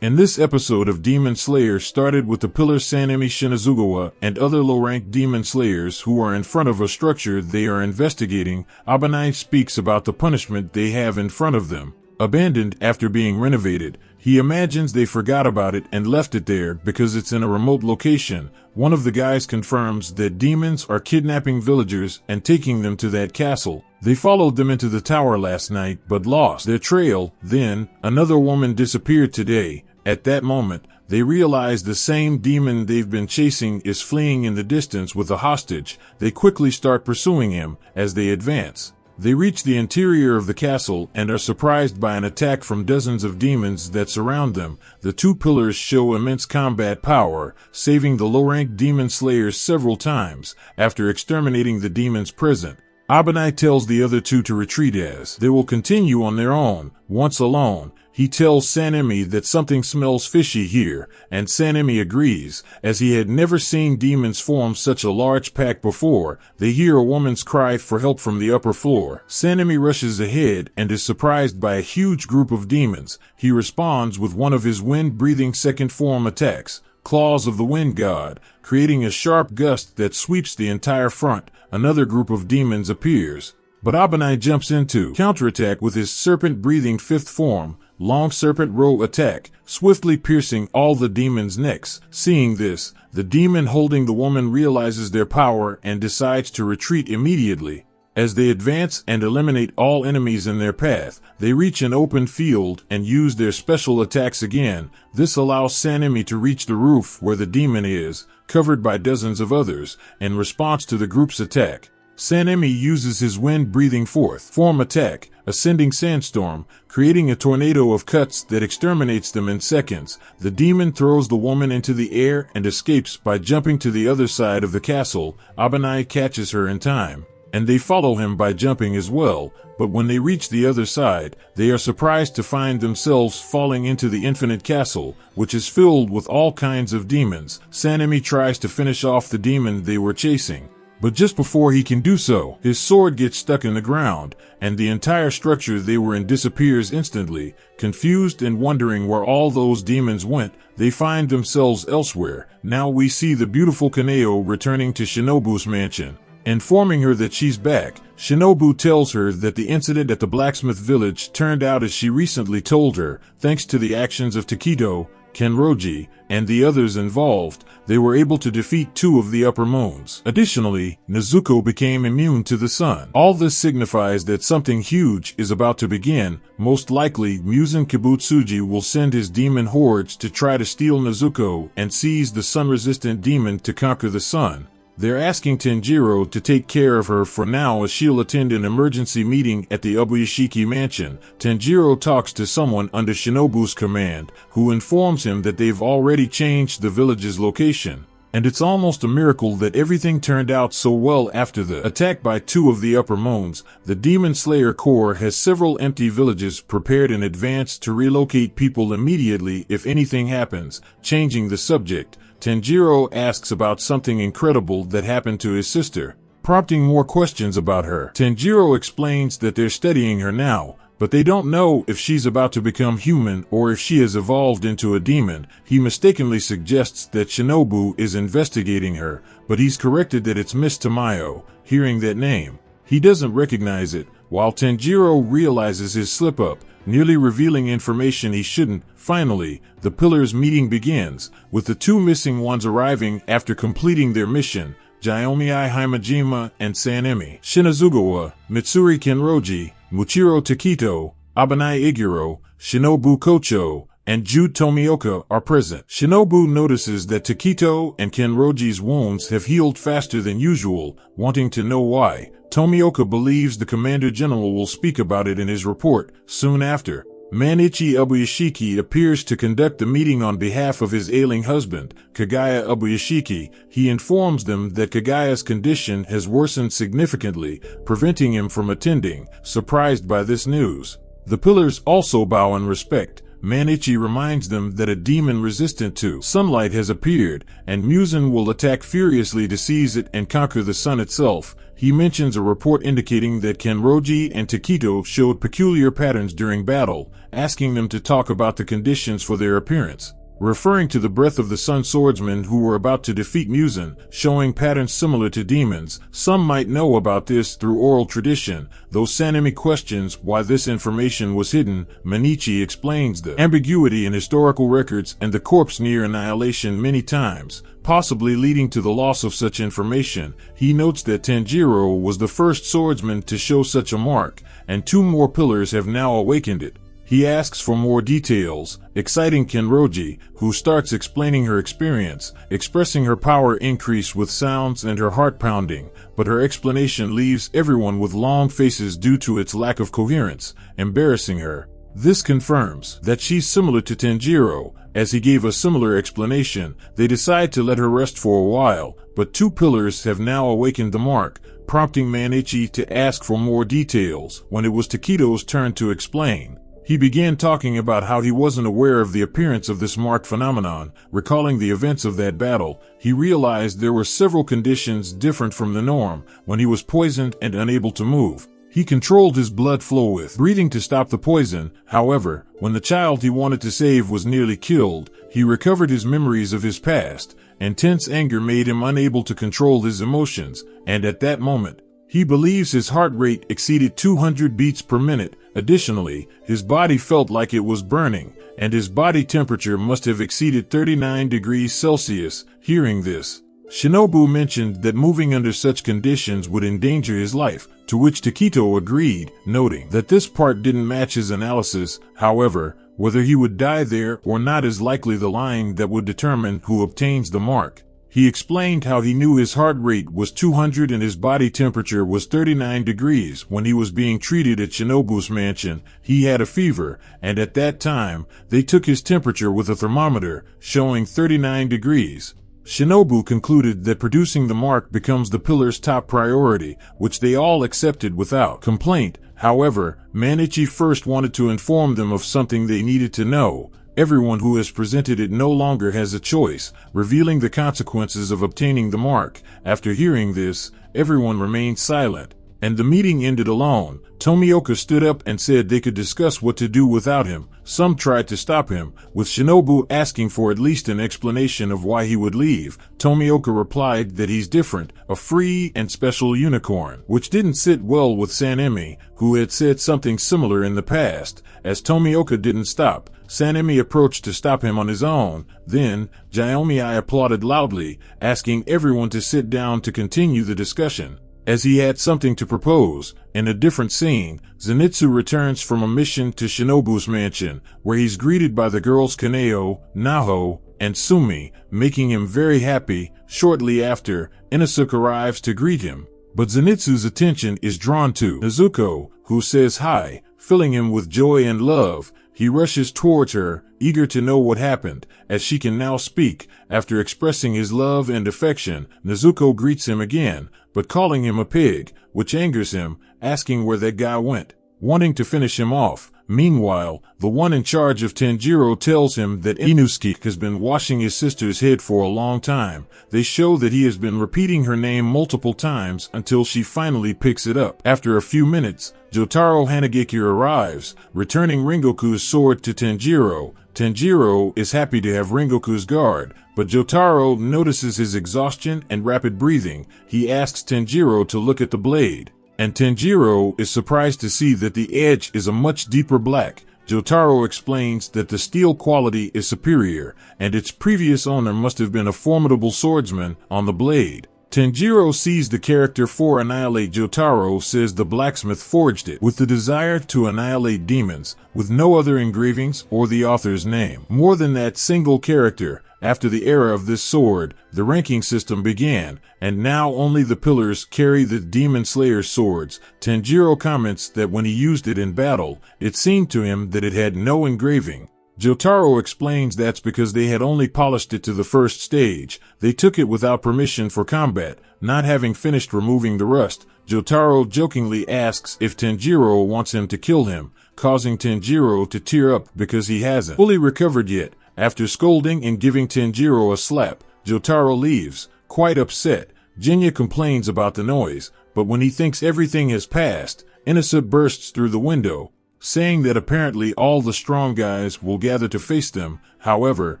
And this episode of Demon Slayer started with the pillar Sanemi Shinazugawa and other low-ranked demon slayers who are in front of a structure they are investigating. Abanai speaks about the punishment they have in front of them. Abandoned after being renovated, he imagines they forgot about it and left it there because it's in a remote location. One of the guys confirms that demons are kidnapping villagers and taking them to that castle. They followed them into the tower last night but lost their trail. Then, another woman disappeared today. At that moment, they realize the same demon they've been chasing is fleeing in the distance with a hostage. They quickly start pursuing him. As they advance, they reach the interior of the castle and are surprised by an attack from dozens of demons that surround them. The two pillars show immense combat power, saving the low-ranked demon slayers several times. After exterminating the demons present, Abanai tells the other two to retreat as they will continue on their own. Once alone, he tells Sanemi that something smells fishy here, and Sanemi agrees, as he had never seen demons form such a large pack before. They hear a woman's cry for help from the upper floor. Sanemi rushes ahead and is surprised by a huge group of demons. He responds with one of his wind-breathing second form attacks, Claws of the Wind God, creating a sharp gust that sweeps the entire front. Another group of demons appears, but Abanai jumps in to counterattack with his serpent-breathing fifth form, Long Serpent Row attack, swiftly piercing all the demons' necks. Seeing this, the demon holding the woman realizes their power and decides to retreat immediately. As they advance and eliminate all enemies in their path, they reach an open field and use their special attacks again. This allows Sanemi to reach the roof where the demon is, covered by dozens of others, in response to the group's attack. Sanemi uses his wind-breathing fourth form attack, Ascending Sandstorm, creating a tornado of cuts that exterminates them in seconds. The demon throws the woman into the air and escapes by jumping to the other side of the castle. Abanai catches her in time, and they follow him by jumping as well. But when they reach the other side, they are surprised to find themselves falling into the infinite castle, which is filled with all kinds of demons. Sanemi tries to finish off the demon they were chasing, but just before he can do so, his sword gets stuck in the ground, and the entire structure they were in disappears instantly. Confused and wondering where all those demons went, they find themselves elsewhere. Now we see the beautiful Kaneo returning to Shinobu's mansion. Informing her that she's back, Shinobu tells her that the incident at the blacksmith village turned out as she recently told her. Thanks to the actions of Taketo, Kenroji, and the others involved, they were able to defeat two of the upper moons. Additionally, Nezuko became immune to the sun. All this signifies that something huge is about to begin. Most likely, Muzan Kibutsuji will send his demon hordes to try to steal Nezuko and seize the sun-resistant demon to conquer the sun. They're asking Tenjiro to take care of her for now as she'll attend an emergency meeting at the Ubuyashiki mansion. Tenjiro talks to someone under Shinobu's command, who informs him that they've already changed the village's location. And it's almost a miracle that everything turned out so well after the attack by two of the upper moons. The Demon Slayer Corps has several empty villages prepared in advance to relocate people immediately if anything happens. Changing the subject, Tenjiro asks about something incredible that happened to his sister, prompting more questions about her. Tenjiro explains that they're studying her now, but they don't know if she's about to become human or if she has evolved into a demon. He mistakenly suggests that Shinobu is investigating her, but he's corrected that it's Miss Tamayo. Hearing that name, he doesn't recognize it, while Tenjiro realizes his slip-up, nearly revealing information he shouldn't. Finally, the Pillars meeting begins, with the two missing ones arriving after completing their mission. Jyomi Himejima and Sanemi Shinazugawa, Mitsuri Kenroji, Muchiro Taketo, Abanai Iguro, Shinobu Kocho, and Jude Tomioka are present. Shinobu notices that Taketo and Kenroji's wounds have healed faster than usual, wanting to know why. Tomioka believes the Commander General will speak about it in his report. Soon after, Manichi Ubuyashiki appears to conduct the meeting on behalf of his ailing husband, Kagaya Ubuyashiki. He informs them that Kagaya's condition has worsened significantly, preventing him from attending. Surprised by this news, the Pillars also bow in respect. Manichi reminds them that a demon resistant to sunlight has appeared, and Muzan will attack furiously to seize it and conquer the sun itself. He mentions a report indicating that Kenroji and Taketo showed peculiar patterns during battle, asking them to talk about the conditions for their appearance. Referring to the breath of the Sun Swordsmen who were about to defeat Muzan, showing patterns similar to demons. Some might know about this through oral tradition, though Sanemi questions why this information was hidden. Manichi explains the ambiguity in historical records and the corpse near annihilation many times, possibly leading to the loss of such information. He notes that Tanjiro was the first swordsman to show such a mark, and 2 more pillars have now awakened it. He asks for more details, exciting Kenroji, who starts explaining her experience, expressing her power increase with sounds and her heart pounding, but her explanation leaves everyone with long faces due to its lack of coherence, embarrassing her. This confirms that she's similar to Tanjiro. As he gave a similar explanation, they decide to let her rest for a while, but 2 pillars have now awakened the mark, prompting Manichi to ask for more details. When it was Taketo's turn to explain, he began talking about how he wasn't aware of the appearance of this marked phenomenon. Recalling the events of that battle, he realized there were several conditions different from the norm. When he was poisoned and unable to move, he controlled his blood flow with breathing to stop the poison. However, when the child he wanted to save was nearly killed, he recovered his memories of his past. Intense anger made him unable to control his emotions, and at that moment, he believes his heart rate exceeded 200 beats per minute. Additionally, his body felt like it was burning, and his body temperature must have exceeded 39 degrees Celsius. Hearing this, Shinobu mentioned that moving under such conditions would endanger his life, to which Taketo agreed, noting that this part didn't match his analysis. However, whether he would die there or not is likely the line that would determine who obtains the mark. He explained how he knew his heart rate was 200 and his body temperature was 39 degrees when he was being treated at Shinobu's mansion. He had a fever, and at that time, they took his temperature with a thermometer, showing 39 degrees. Shinobu concluded that producing the mark becomes the pillar's top priority, which they all accepted without complaint. However, Manichi first wanted to inform them of something they needed to know. Everyone who has presented it no longer has a choice, revealing the consequences of obtaining the mark. After hearing this, everyone remained silent, and the meeting ended alone. Tomioka stood up and said they could discuss what to do without him. Some tried to stop him, with Shinobu asking for at least an explanation of why he would leave. Tomioka replied that he's different, a free and special unicorn, which didn't sit well with Sanemi, who had said something similar in the past. As Tomioka didn't stop, Sanemi approached to stop him on his own. Then, Jaiomai applauded loudly, asking everyone to sit down to continue the discussion, as he had something to propose. In a different scene, Zenitsu returns from a mission to Shinobu's mansion, where he's greeted by the girls Kaneo, Naho, and Sumi, making him very happy. Shortly after, Inosuke arrives to greet him, but Zenitsu's attention is drawn to Nezuko, who says hi, filling him with joy and love. He rushes towards her, eager to know what happened, as she can now speak. After expressing his love and affection, Nezuko greets him again, but calling him a pig, which angers him, asking where that guy went, wanting to finish him off. Meanwhile, the one in charge of Tanjiro tells him that Inosuke has been washing his sister's head for a long time. They show that he has been repeating her name multiple times until she finally picks it up. After a few minutes, Jotaro Hanageki arrives, returning Rengoku's sword to Tanjiro. Tanjiro is happy to have Rengoku's guard, but Jotaro notices his exhaustion and rapid breathing. He asks Tanjiro to look at the blade, and Tanjiro is surprised to see that the edge is a much deeper black. Jotaro explains that the steel quality is superior, and its previous owner must have been a formidable swordsman. On the blade, Tanjiro sees the character "For annihilate." Jotaro says the blacksmith forged it with the desire to annihilate demons, with no other engravings or the author's name. More than that single character, after the era of this sword, the ranking system began, and now only the pillars carry the Demon Slayer's swords. Tanjiro comments that when he used it in battle, it seemed to him that it had no engraving. Jotaro explains that's because they had only polished it to the first stage. They took it without permission for combat, not having finished removing the rust. Jotaro jokingly asks if Tanjiro wants him to kill him, causing Tanjiro to tear up because he hasn't fully recovered yet. After scolding and giving Tanjiro a slap, Jotaro leaves, quite upset. Jinya complains about the noise, but when he thinks everything has passed, Inasa bursts through the window, saying that apparently all the strong guys will gather to face them. However,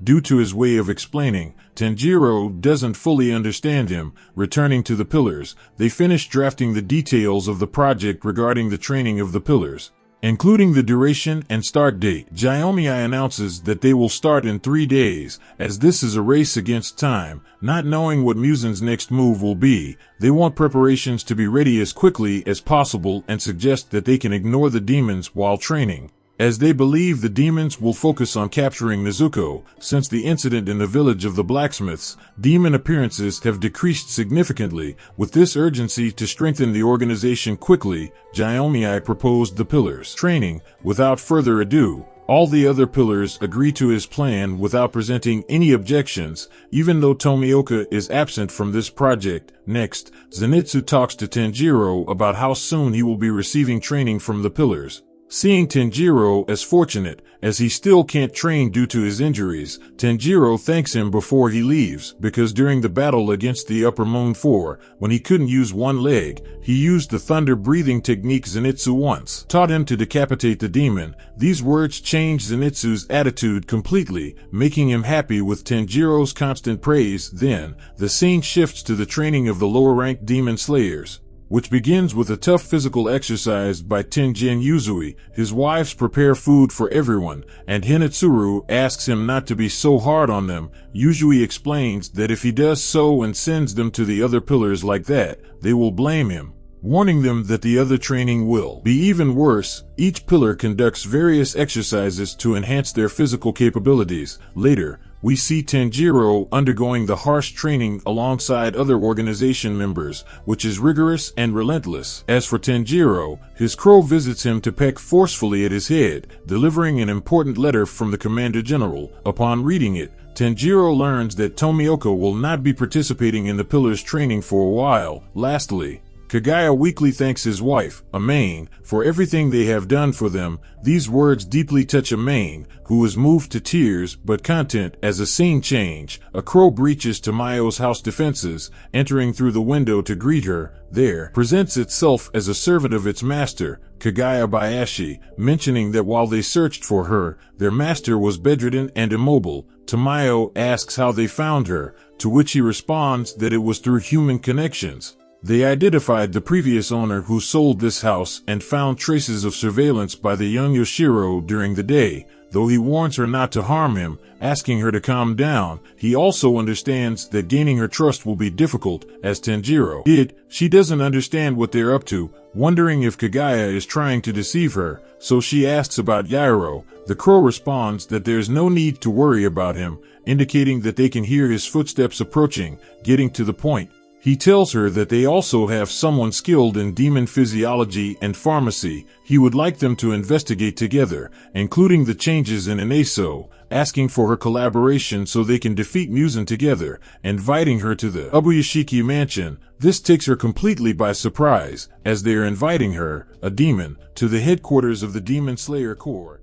due to his way of explaining, Tanjiro doesn't fully understand him. Returning to the pillars, they finish drafting the details of the project regarding the training of the pillars, including the duration and start date. Gyomii announces that they will start in 3 days, as this is a race against time. Not knowing what Musen's next move will be, they want preparations to be ready as quickly as possible and suggest that they can ignore the demons while training, as they believe the demons will focus on capturing Nezuko. Since the incident in the village of the blacksmiths, demon appearances have decreased significantly. With this urgency to strengthen the organization quickly, Gyomii proposed the pillars training. Without further ado, all the other pillars agree to his plan without presenting any objections, even though Tomioka is absent from this project. Next, Zenitsu talks to Tanjiro about how soon he will be receiving training from the pillars. Seeing Tanjiro as fortunate, as he still can't train due to his injuries, Tanjiro thanks him before he leaves, because during the battle against the Upper Moon 4, when he couldn't use one leg, he used the thunder breathing technique Zenitsu once taught him to decapitate the demon. These words changed Zenitsu's attitude completely, making him happy with Tanjiro's constant praise. Then, the scene shifts to the training of the lower-ranked demon slayers, which begins with a tough physical exercise by Tenjin Yuzui. His wives prepare food for everyone, and Hinetsuru asks him not to be so hard on them. Yuzui explains that if he does so and sends them to the other pillars like that, they will blame him, warning them that the other training will be even worse. Each pillar conducts various exercises to enhance their physical capabilities. Later, we see Tanjiro undergoing the harsh training alongside other organization members, which is rigorous and relentless. As for Tanjiro, his crow visits him to peck forcefully at his head, delivering an important letter from the Commander General. Upon reading it, Tanjiro learns that Tomioka will not be participating in the pillars training for a while. Lastly, Kagaya weakly thanks his wife, Amain, for everything they have done for them. These words deeply touch Amain, who is moved to tears but content. As a scene change, a crow breaches Tamayo's house defenses, entering through the window to greet her. There, presents itself as a servant of its master, Kagaya Bayashi, mentioning that while they searched for her, their master was bedridden and immobile. Tamayo asks how they found her, to which he responds that it was through human connections. They identified the previous owner who sold this house and found traces of surveillance by the young Yoshiro during the day, though he warns her not to harm him, asking her to calm down. He also understands that gaining her trust will be difficult, as Tanjiro did. She doesn't understand what they're up to, wondering if Kagaya is trying to deceive her, so she asks about Yairo. The crow responds that there's no need to worry about him, indicating that they can hear his footsteps approaching. Getting to the point, he tells her that they also have someone skilled in demon physiology and pharmacy he would like them to investigate together, including the changes in Inaso, asking for her collaboration so they can defeat Musen together, inviting her to the Ubuyashiki mansion. This takes her completely by surprise, as they are inviting her, a demon, to the headquarters of the Demon Slayer Corps.